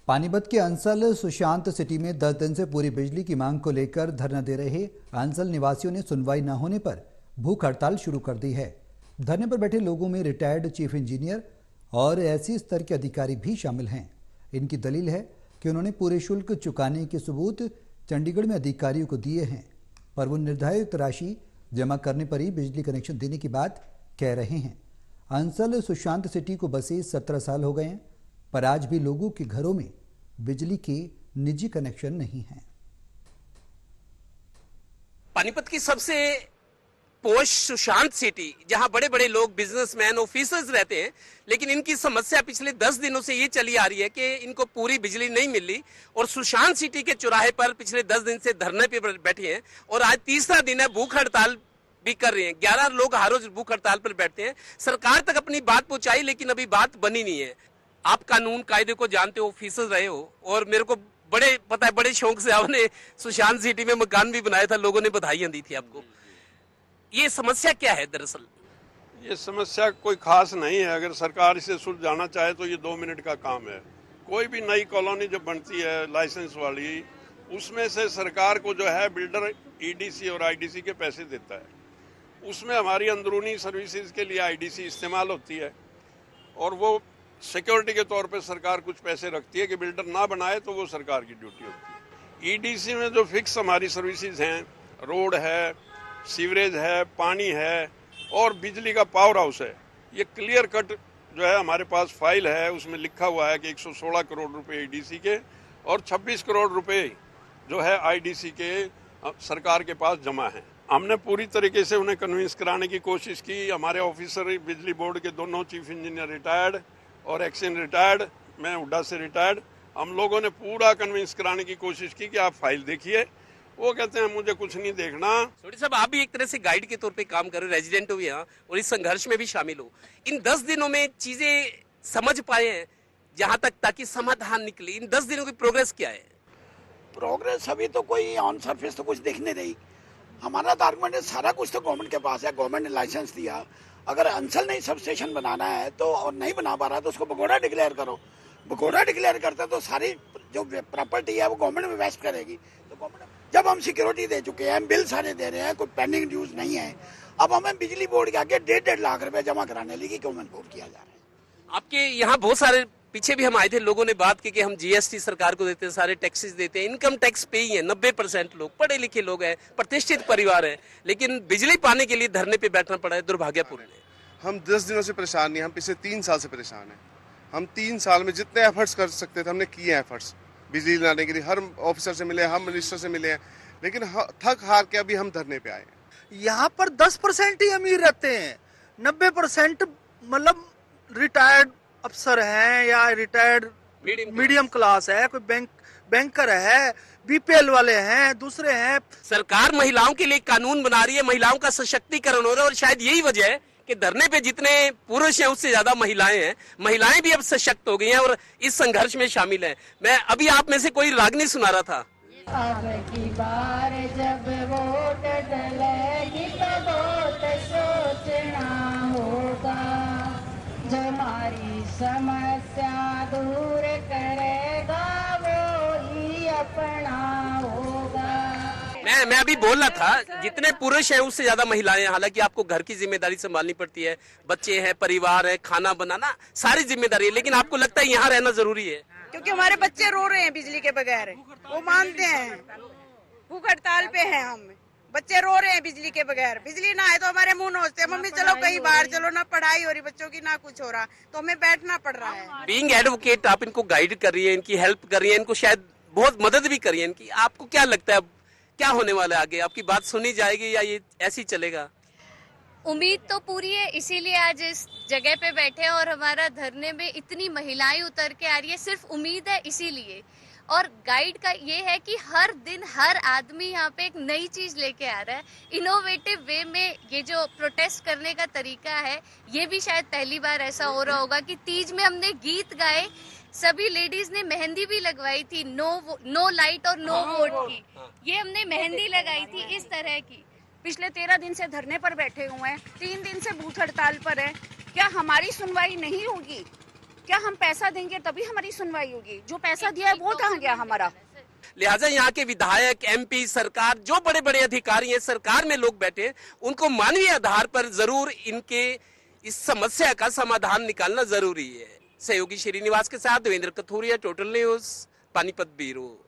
पानीपत के अंसल सुशांत सिटी में 10 दिन से पूरी बिजली की मांग को लेकर धरना दे रहे अंसल निवासियों ने सुनवाई न होने पर भूख हड़ताल शुरू कर दी है। धरने पर बैठे लोगों में रिटायर्ड चीफ इंजीनियर और ऐसी स्तर के अधिकारी भी शामिल हैं। इनकी दलील है कि उन्होंने पूरे शुल्क चुकाने के सबूत चंडीगढ़ में अधिकारियों को दिए हैं, पर वो निर्धारित राशि जमा करने पर ही बिजली कनेक्शन देने की बात कह रहे हैं। अंसल सुशांत सिटी को बसे 17 साल हो गए हैं, पर आज भी लोगों के घरों में बिजली के निजी कनेक्शन नहीं हैं। पानीपत की सबसे पोश सुशांत सिटी, जहां बड़े बड़े लोग बिजनेसमैन ऑफिसर्स रहते हैं, लेकिन इनकी समस्या पिछले 10 दिनों से ये चली आ रही है कि इनको पूरी बिजली नहीं मिल रही। और सुशांत सिटी के चौराहे पर पिछले 10 दिन से धरने पे बैठे हैं और आज तीसरा दिन है, भूख हड़ताल भी कर रहे हैं। 11 लोग हर रोज भूख हड़ताल पर बैठते हैं। सरकार तक अपनी बात पहुंचाई, लेकिन अभी बात बनी नहीं है। आप कानून कायदे को जानते हो, ऑफिसर रहे हो, और मेरे को पता है बड़े शौक से आपने सुशांत सिटी में मकान भी बनाया था, लोगों ने बधाइयां दी थी आपको। ये समस्या क्या है दरअसल? ये समस्या कोई खास नहीं है। अगर सरकार इसे सुलझाना चाहे तो ये 2 मिनट का काम है। कोई भी नई कॉलोनी जब बनती है लाइसेंस वाली, उसमें से सरकार को जो है बिल्डर ईडीसी और आईडीसी के पैसे देता है। उसमें हमारी अंदरूनी सर्विसेज के लिए आईडीसी इस्तेमाल होती है और वो सिक्योरिटी के तौर पे सरकार कुछ पैसे रखती है कि बिल्डर ना बनाए, तो वो सरकार की ड्यूटी होती है। ईडीसी में जो फिक्स हमारी सर्विसेज हैं, रोड है, सीवरेज है, पानी है और बिजली का पावर हाउस है, ये क्लियर कट जो है हमारे पास फाइल है। उसमें लिखा हुआ है कि 116 करोड़ रुपए ईडीसी के और 26 करोड़ रुपए जो है आईडीसी के सरकार के पास जमा है। हमने पूरी तरीके से उन्हें कन्विंस कराने की कोशिश की। हमारे ऑफिसर बिजली बोर्ड के दोनों चीफ इंजीनियर रिटायर्ड और एक्सन रिटायर्ड, मैं हुड्डा से रिटायर्ड, हम लोगों ने पूरा कन्विंस कराने की कोशिश की कि आप फाइल देखिए। वो कहते हैं मुझे कुछ नहीं देखना। सोडी साहब, आप भी एक तरह से गाइड के तौर पे काम कर रहे हो, रेजिडेंट हो यहाँ और इस संघर्ष में भी शामिल हो। इन 10 दिनों में चीजें समझ पाए हैं जहां तक ताकि समाधान निकले? इन 10 दिनों की प्रोग्रेस क्या है? प्रोग्रेस अभी तो कोई ऑन सरफेस तो कुछ दिखने नहीं। हमारा तो आर्गुमेंट है, सारा कुछ तो गवर्नमेंट के पास है, गवर्नमेंट ने लाइसेंस दिया। अगर अंसल नहीं सब स्टेशन बनाना है तो और नहीं बना पा रहा तो उसको भगोड़ा डिक्लेयर करो। भगोड़ा डिक्लेयर करता तो सारी जो प्रॉपर्टी है वो गवर्नमेंट में वेस्ट करेगी। तो गवर्नमेंट जब हम सिक्योरिटी दे चुके हैं, बिल सारे दे रहे हैं, कोई पेंडिंग ड्यूज नहीं है, अब हमें बिजली बोर्ड के आगे 1.5 लाख रुपए जमा कराने लगी गवर्नमेंट बोर्ड किया जा रहा है। आपके यहाँ बहुत सारे पीछे भी हम आए थे, लोगों ने बात की कि हम जीएसटी सरकार को देते हैं, सारे टैक्सेस देते हैं, इनकम टैक्स पे ही है। 90% लोग पढ़े लिखे लोग हैं, प्रतिष्ठित परिवार है, लेकिन बिजली पाने के लिए धरने पे बैठना पड़ा है। दुर्भाग्यपूर्ण है। हम 10 दिनों से परेशान नहीं, हम पिछले 3 साल से परेशान हैं। हम 3 साल में जितने एफर्ट्स कर सकते थे हमने किए एफर्ट्स बिजली लाने के लिए। हर ऑफिसर से मिले, हम मिनिस्टर से मिले हैं, लेकिन थक हार के अभी हम धरने पे आए हैं। यहाँ पर 10% ही अमीर रहते हैं, 90% मतलब रिटायर्ड अफसर हैं या रिटायर्ड मीडियम क्लास है, कोई बैंकर है, बीपीएल वाले हैं, दूसरे हैं। सरकार महिलाओं के लिए कानून बना रही है, महिलाओं का सशक्तिकरण हो रहा है, और शायद यही वजह है कि धरने पे जितने पुरुष हैं उससे ज्यादा महिलाएं हैं। महिलाएं भी अब सशक्त हो गई हैं और इस संघर्ष में शामिल हैं। मैं अभी आप में से कोई रागनी सुना रहा था। अब की बार जब वोट डलेगी तो बहुत सोचना होगा, जो हमारी समस्या दूर करेगा वो ही अपना होगा। मैं अभी बोल रहा था, जितने पुरुष हैं उससे ज्यादा महिलाएं हैं। हालांकि आपको घर की जिम्मेदारी संभालनी पड़ती है, बच्चे हैं, परिवार है, खाना बनाना, सारी जिम्मेदारी है, लेकिन आपको लगता है यहाँ रहना जरूरी है? क्योंकि हमारे बच्चे रो रहे हैं बिजली के बगैर, वो मानते हैं। भूख हड़ताल पे हैं हम, बच्चे रो रहे हैं बिजली के बगैर। बिजली ना आए तो हमारे मुंह नोचते हैं, मम्मी चलो कहीं बाहर चलो, ना पढ़ाई हो रही बच्चों की ना कुछ हो रहा, तो हमें बैठना पड़ रहा है। बीइंग एडवोकेट, आप इनको गाइड कर रही है, इनकी हेल्प कर रही है, इनको शायद बहुत मदद भी कर रही है इनकी। आपको क्या लगता है क्या होने वाला है आगे? आपकी बात सुनी जाएगी या ये ऐसे ही चलेगा? उम्मीद तो पूरी है, इसीलिए आज इस जगह पे बैठे हैं और हमारा धरने में इतनी महिलाएं उतर के आ रही है, सिर्फ उम्मीद है इसीलिए। और गाइड का ये है कि हर दिन हर आदमी यहाँ पे एक नई चीज लेके आ रहा है, इनोवेटिव वे में। ये जो प्रोटेस्ट करने का तरीका है, ये भी शायद पहली बार ऐसा हो रहा होगा कि तीज में हमने गीत गाए, सभी लेडीज ने मेहंदी भी लगवाई थी, नो लाइट और नो वोट की, ये हमने मेहंदी लगाई थी इस तरह की। पिछले 13 दिन से धरने पर बैठे हुए हैं, 3 दिन से भूख हड़ताल पर है। क्या हमारी सुनवाई नहीं होगी? क्या हम पैसा देंगे तभी हमारी सुनवाई होगी? जो पैसा दिया है वो कहाँ गया हमारा? लिहाजा यहाँ के विधायक, एमपी, सरकार, जो बड़े बड़े अधिकारी हैं, सरकार में लोग बैठे, उनको मानवीय आधार पर जरूर इनके इस समस्या का समाधान निकालना जरूरी है। सहयोगी श्रीनिवास के साथ Devendra Kathoria, total news, Panipat bureau.